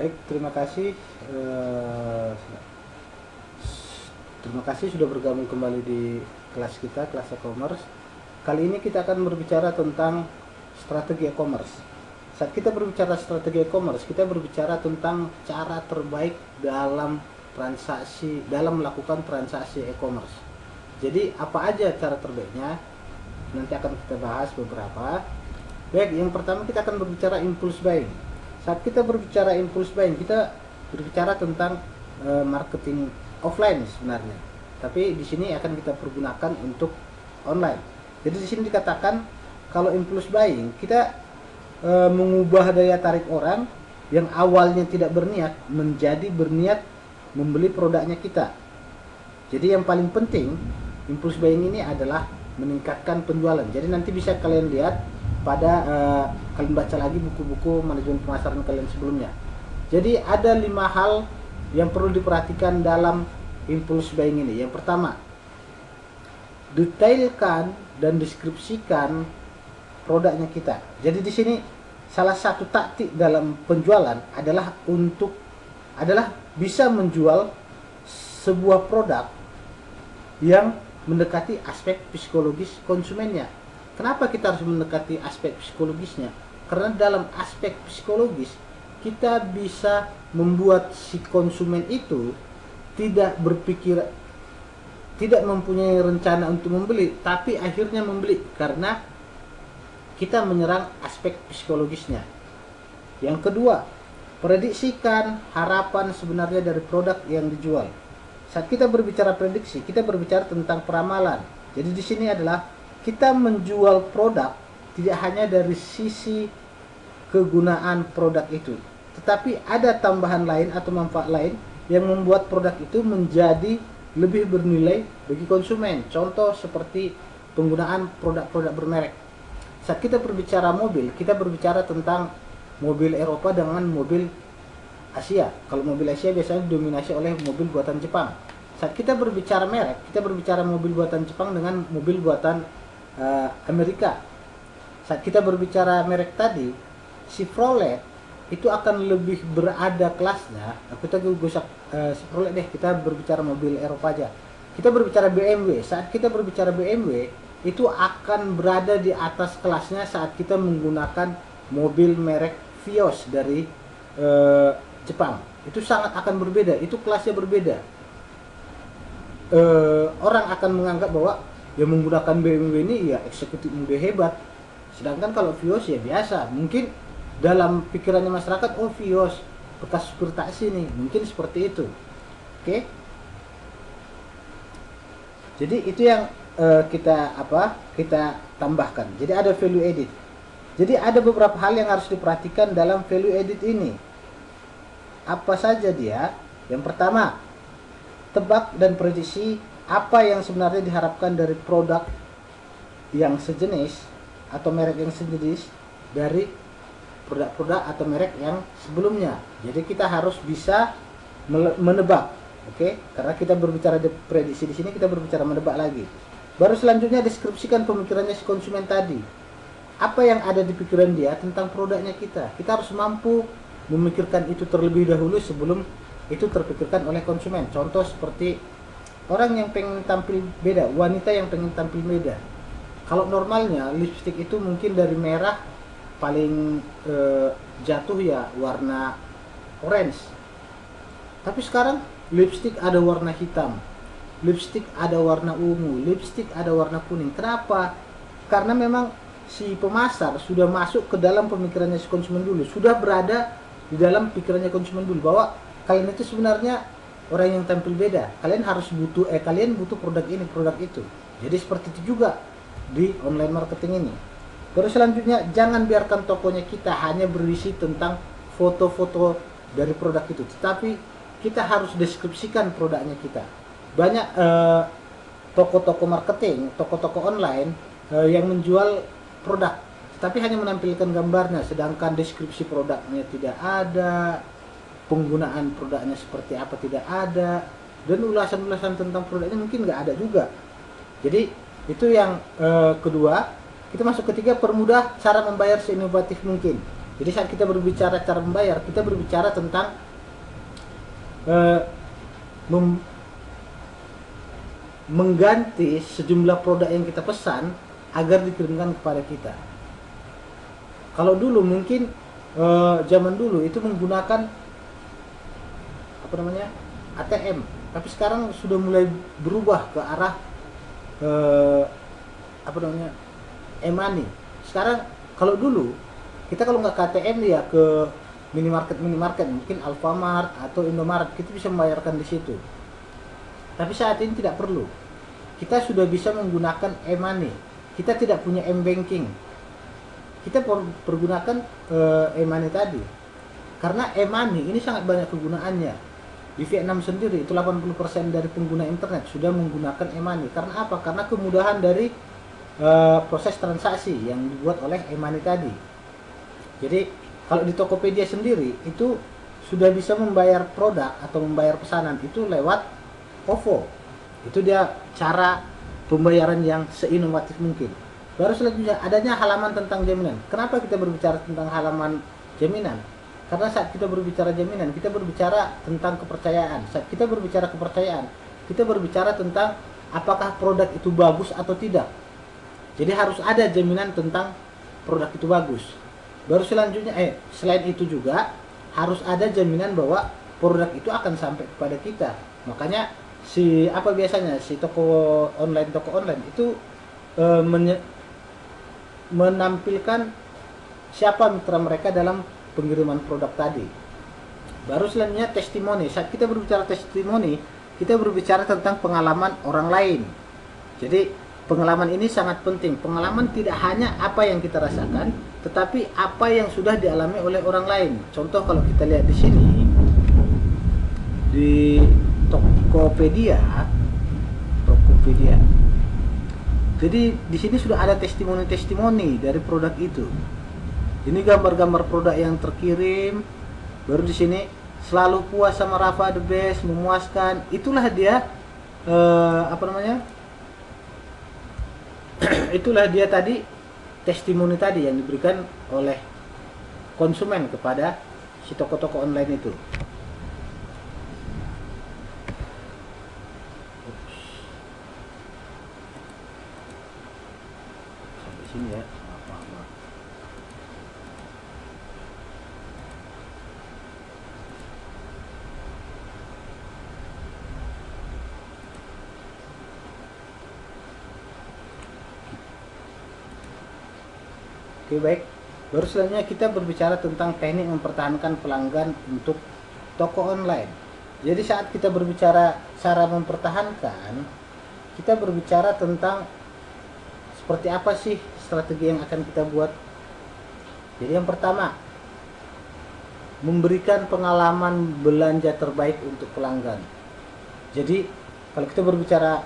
Baik, terima kasih. eh, Terima kasih sudah bergabung kembali di kelas kita, kelas e-commerce. Kali ini kita akan berbicara tentang strategi e-commerce. Saat kita berbicara strategi e-commerce, kita berbicara tentang cara terbaik dalam melakukan transaksi e-commerce. Jadi apa aja cara terbaiknya? Nanti akan kita bahas beberapa. Baik, yang pertama kita akan berbicara impulse buying. Saat kita berbicara impulse buying, kita berbicara tentang marketing offline sebenarnya. Tapi di sini akan kita pergunakan untuk online. Jadi di sini dikatakan kalau impulse buying kita mengubah daya tarik orang yang awalnya tidak berniat menjadi berniat membeli produknya kita. Jadi yang paling penting impulse buying ini adalah meningkatkan penjualan. Jadi nanti bisa kalian lihat pada kalian baca lagi buku-buku manajemen pemasaran kalian sebelumnya. Jadi ada 5 hal yang perlu diperhatikan dalam impulse buying ini. Yang pertama, detailkan dan deskripsikan produknya kita. Jadi di sini salah satu taktik dalam penjualan adalah bisa menjual sebuah produk yang mendekati aspek psikologis konsumennya. Kenapa kita harus mendekati aspek psikologisnya? Karena dalam aspek psikologis kita bisa membuat si konsumen itu tidak mempunyai rencana untuk membeli, tapi akhirnya membeli karena kita menyerang aspek psikologisnya. Yang kedua, prediksikan harapan sebenarnya dari produk yang dijual. Saat kita berbicara prediksi, kita berbicara tentang peramalan. Jadi di sini adalah kita menjual produk tidak hanya dari sisi kegunaan produk itu, tetapi ada tambahan lain atau manfaat lain yang membuat produk itu menjadi lebih bernilai bagi konsumen. Contoh seperti penggunaan produk-produk bermerek. Saat kita berbicara mobil, kita berbicara tentang mobil Eropa dengan mobil Asia. Kalau mobil Asia biasanya didominasi oleh mobil buatan Jepang. Saat kita berbicara merek, kita berbicara mobil buatan Jepang dengan mobil buatan Amerika. Saat kita berbicara merek tadi, Chevrolet itu akan lebih berada kelasnya. Kita gak Chevrolet deh, kita berbicara mobil Eropa aja. Kita berbicara BMW. Saat kita berbicara BMW, itu akan berada di atas kelasnya saat kita menggunakan mobil merek Vios dari Jepang. Itu sangat akan berbeda, itu kelasnya berbeda. Orang akan menganggap bahwa yang menggunakan BMW ini ya eksekutif muda hebat, sedangkan kalau Vios ya biasa. Mungkin dalam pikirannya masyarakat, oh Vios bekas supir taksi nih, mungkin seperti itu. Oke. Jadi itu yang kita tambahkan. Jadi ada value edit. Jadi ada beberapa hal yang harus diperhatikan dalam value edit ini. Apa saja dia? Yang pertama, tebak dan prediksi apa yang sebenarnya diharapkan dari produk yang sejenis atau merek yang sejenis dari produk-produk atau merek yang sebelumnya. Jadi kita harus bisa menebak, oke? Karena kita berbicara di prediksi di sini, kita berbicara menebak lagi. Baru selanjutnya deskripsikan pemikirannya si konsumen tadi. Apa yang ada di pikiran dia tentang produknya kita. Kita harus mampu memikirkan itu terlebih dahulu sebelum itu terpikirkan oleh konsumen. Contoh seperti orang yang pengen tampil beda, wanita yang pengen tampil beda. Kalau normalnya lipstick itu mungkin dari merah paling jatuh ya warna orange. Tapi sekarang lipstick ada warna hitam, lipstick ada warna ungu, lipstick ada warna kuning. Kenapa? Karena memang si pemasar sudah masuk ke dalam pemikirannya si konsumen dulu, sudah berada di dalam pikirannya konsumen dulu bahwa kalian itu sebenarnya orang yang tampil beda. Kalian butuh produk ini, produk itu. Jadi seperti itu juga di online marketing ini. Terus selanjutnya, jangan biarkan tokonya kita hanya berisi tentang foto-foto dari produk itu, tetapi kita harus deskripsikan produknya kita. Banyak toko-toko marketing, toko-toko online yang menjual produk, tapi hanya menampilkan gambarnya, sedangkan deskripsi produknya tidak ada, penggunaan produknya seperti apa tidak ada, dan ulasan-ulasan tentang produknya mungkin nggak ada juga. Jadi itu yang kedua. Kita masuk ketiga, permudah cara membayar seinovatif mungkin. Jadi saat kita berbicara cara membayar, kita berbicara tentang eh, mengganti sejumlah produk yang kita pesan agar dikirimkan kepada kita. Kalau dulu mungkin zaman dulu itu menggunakan apa namanya ATM, tapi sekarang sudah mulai berubah ke arah apa namanya e-money. Sekarang kalau dulu kita kalau nggak ke ATM ya ke minimarket mungkin Alfamart atau Indomaret, kita bisa membayarkan di situ. Tapi saat ini tidak perlu. Kita sudah bisa menggunakan e-money. Kita tidak punya m-banking. Kita pergunakan e-money tadi. Karena e-money ini sangat banyak kegunaannya. Di Vietnam sendiri itu 80% dari pengguna internet sudah menggunakan e-money. Karena apa? Karena kemudahan dari proses transaksi yang dibuat oleh e-money tadi. Jadi kalau di Tokopedia sendiri itu sudah bisa membayar produk atau membayar pesanan itu lewat OVO. Itu dia cara pembayaran yang seinovatif mungkin. Baru selanjutnya adanya halaman tentang jaminan. Kenapa kita berbicara tentang halaman jaminan? Karena saat kita berbicara jaminan, kita berbicara tentang kepercayaan. Saat kita berbicara kepercayaan, kita berbicara tentang apakah produk itu bagus atau tidak. Jadi harus ada jaminan tentang produk itu bagus. Baru selanjutnya selain itu juga harus ada jaminan bahwa produk itu akan sampai kepada kita. Makanya biasanya toko online itu menampilkan siapa mitra mereka dalam pengiriman produk tadi. Baru selanjutnya testimoni. Saat kita berbicara testimoni, kita berbicara tentang pengalaman orang lain. Jadi pengalaman ini sangat penting. Pengalaman tidak hanya apa yang kita rasakan, tetapi apa yang sudah dialami oleh orang lain. Contoh kalau kita lihat di sini di Tokopedia. Jadi di sini sudah ada testimoni dari produk itu. Ini gambar-gambar produk yang terkirim. Baru di sini selalu puas sama Rafa, the best, memuaskan. Itulah dia itulah dia tadi testimoni tadi yang diberikan oleh konsumen kepada si toko-toko online itu. Sampai sini ya. Maaf. Oke, baik. Baru selanjutnya kita berbicara tentang teknik mempertahankan pelanggan untuk toko online. Jadi saat kita berbicara cara mempertahankan, kita berbicara tentang seperti apa sih strategi yang akan kita buat. Jadi yang pertama, memberikan pengalaman belanja terbaik untuk pelanggan. Jadi kalau kita berbicara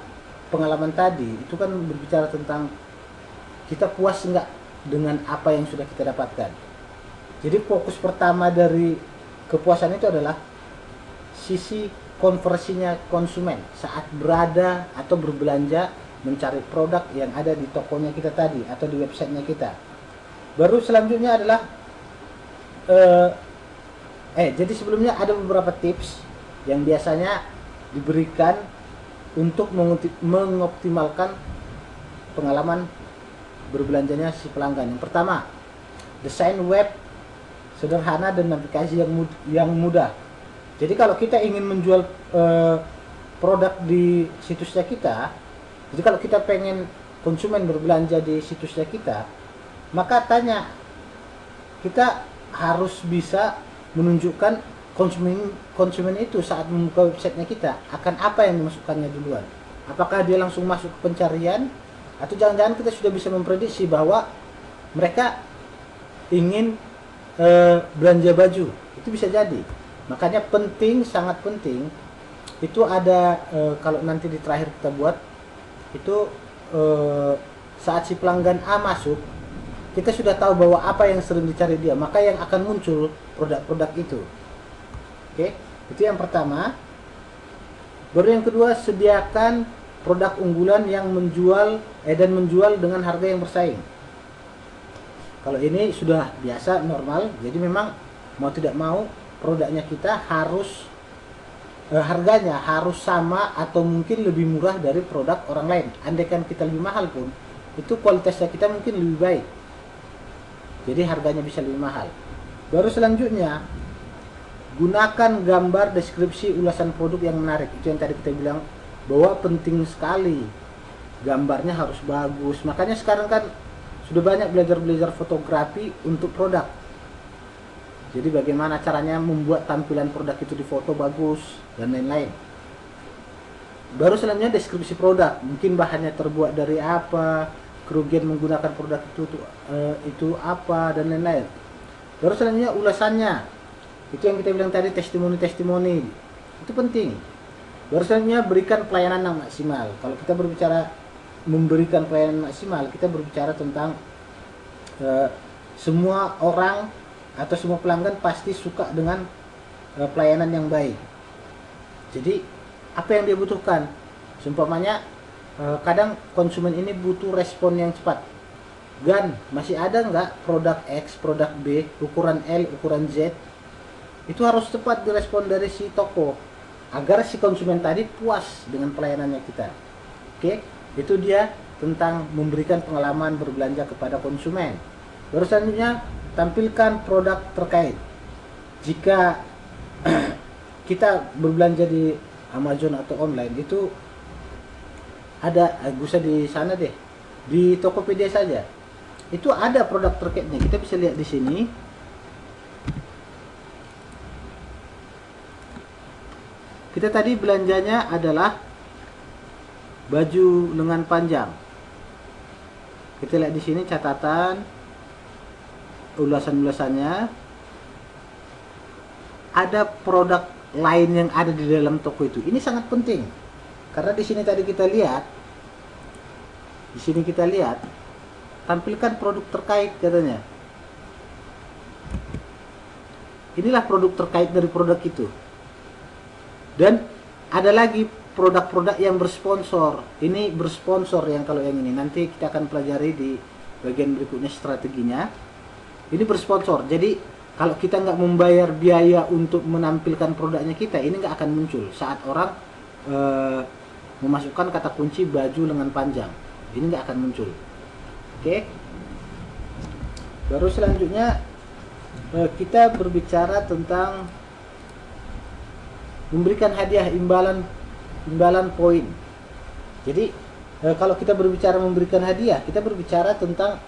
pengalaman tadi, itu kan berbicara tentang kita puas enggak dengan apa yang sudah kita dapatkan. Jadi fokus pertama dari kepuasan itu adalah sisi konversinya konsumen saat berada atau berbelanja mencari produk yang ada di tokonya kita tadi atau di websitenya kita. Baru selanjutnya adalah jadi sebelumnya ada beberapa tips yang biasanya diberikan untuk mengoptimalkan pengalaman berbelanjanya si pelanggan. Yang pertama, desain web sederhana dan navigasi yang mudah. Jadi kalau kita ingin menjual produk di situsnya kita, jadi kalau kita pengen konsumen berbelanja di situsnya kita, maka kita harus bisa menunjukkan konsumen itu saat membuka websitenya kita akan apa yang dimasukkannya duluan. Apakah dia langsung masuk ke pencarian, atau jangan-jangan kita sudah bisa memprediksi bahwa mereka ingin belanja baju. Itu bisa jadi. Makanya sangat penting itu ada kalau nanti di terakhir kita buat itu saat si pelanggan A masuk, kita sudah tahu bahwa apa yang sering dicari dia, maka yang akan muncul produk-produk itu. Oke, itu yang pertama. Baru yang kedua, sediakan produk unggulan yang menjual dengan harga yang bersaing. Kalau ini sudah biasa normal, jadi memang mau tidak mau produknya kita harus harganya harus sama atau mungkin lebih murah dari produk orang lain. Andaikan kita lebih mahal pun, itu kualitasnya kita mungkin lebih baik. Jadi harganya bisa lebih mahal. Baru selanjutnya, gunakan gambar deskripsi ulasan produk yang menarik. Itu yang tadi kita bilang bahwa penting sekali. Gambarnya harus bagus. Makanya sekarang kan sudah banyak belajar fotografi untuk produk. Jadi bagaimana caranya membuat tampilan produk itu di foto bagus dan lain-lain. Baru selanjutnya deskripsi produk. Mungkin bahannya terbuat dari apa, kerugian menggunakan produk itu apa dan lain-lain. Baru selanjutnya ulasannya. Itu yang kita bilang tadi, testimoni. Itu penting. Baru selanjutnya berikan pelayanan yang maksimal. Kalau kita berbicara memberikan pelayanan maksimal, kita berbicara tentang semua orang atau semua pelanggan pasti suka dengan pelayanan yang baik. Jadi apa yang dia butuhkan? Seumpamanya kadang konsumen ini butuh respon yang cepat. Gan, masih ada nggak produk X, produk B, ukuran L, ukuran Z? Itu harus cepat direspon dari si toko agar si konsumen tadi puas dengan pelayanannya kita. Oke, itu dia tentang memberikan pengalaman berbelanja kepada konsumen. Baru selanjutnya, tampilkan produk terkait. Jika kita berbelanja di Amazon atau online, itu ada, bisa di sana deh, di Tokopedia saja. Itu ada produk terkaitnya. Kita bisa lihat di sini. Kita tadi belanjanya adalah baju lengan panjang. Kita lihat di sini catatan ulasan-ulasannya. Ada produk lain yang ada di dalam toko itu. Ini sangat penting. Karena di sini tadi kita lihat, tampilkan produk terkait katanya. Inilah produk terkait dari produk itu. Dan ada lagi produk-produk yang bersponsor. Ini bersponsor yang kalau yang ini. Nanti kita akan pelajari di bagian berikutnya strateginya. Ini bersponsor. Jadi kalau kita nggak membayar biaya untuk menampilkan produknya kita, ini nggak akan muncul saat orang memasukkan kata kunci baju lengan panjang. Ini nggak akan muncul. Oke. Baru selanjutnya kita berbicara tentang memberikan hadiah imbalan poin. Jadi kalau kita berbicara memberikan hadiah, kita berbicara tentang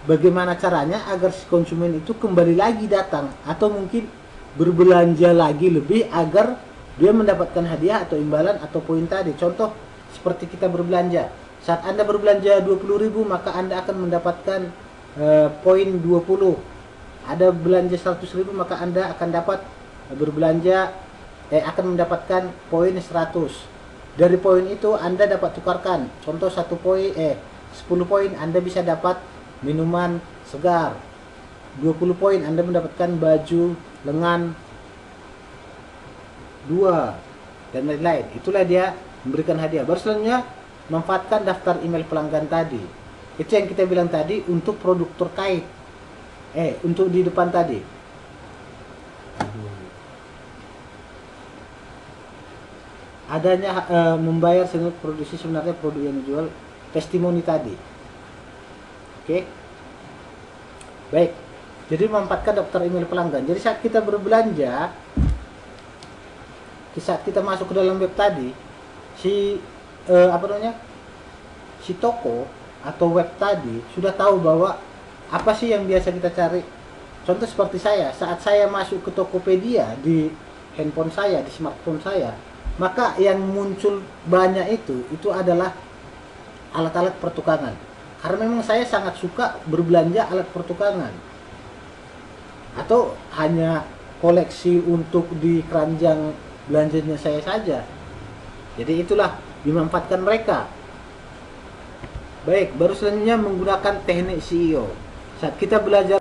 bagaimana caranya agar si konsumen itu kembali lagi datang atau mungkin berbelanja lagi lebih agar dia mendapatkan hadiah atau imbalan atau poin tadi. Contoh seperti kita berbelanja. Saat Anda berbelanja 20.000, maka Anda akan mendapatkan poin 20. Ada belanja 100.000, maka Anda akan dapat akan mendapatkan poin 100. Dari poin itu Anda dapat tukarkan. Contoh 10 poin Anda bisa dapat minuman segar. 20 poin Anda mendapatkan baju lengan 2 dan lain-lain. Itulah dia memberikan hadiah. Baru selanjutnya manfaatkan daftar email pelanggan tadi. Itu yang kita bilang tadi untuk produk terkait. Untuk di depan tadi. Adanya membayar senilai produksi sebenarnya produk yang dijual, testimoni tadi. Oke. Baik. Jadi memanfaatkan daftar email pelanggan. Jadi saat kita berbelanja, saat kita masuk ke dalam web tadi, si toko atau web tadi sudah tahu bahwa apa sih yang biasa kita cari. Contoh seperti saya, saat saya masuk ke Tokopedia di handphone saya, di smartphone saya, maka yang muncul banyak itu adalah alat-alat pertukangan. Karena memang saya sangat suka berbelanja alat pertukangan. Atau hanya koleksi untuk di keranjang belanjanya saya saja. Jadi itulah dimanfaatkan mereka. Baik, baru selanjutnya menggunakan teknik CEO. Saat kita belajar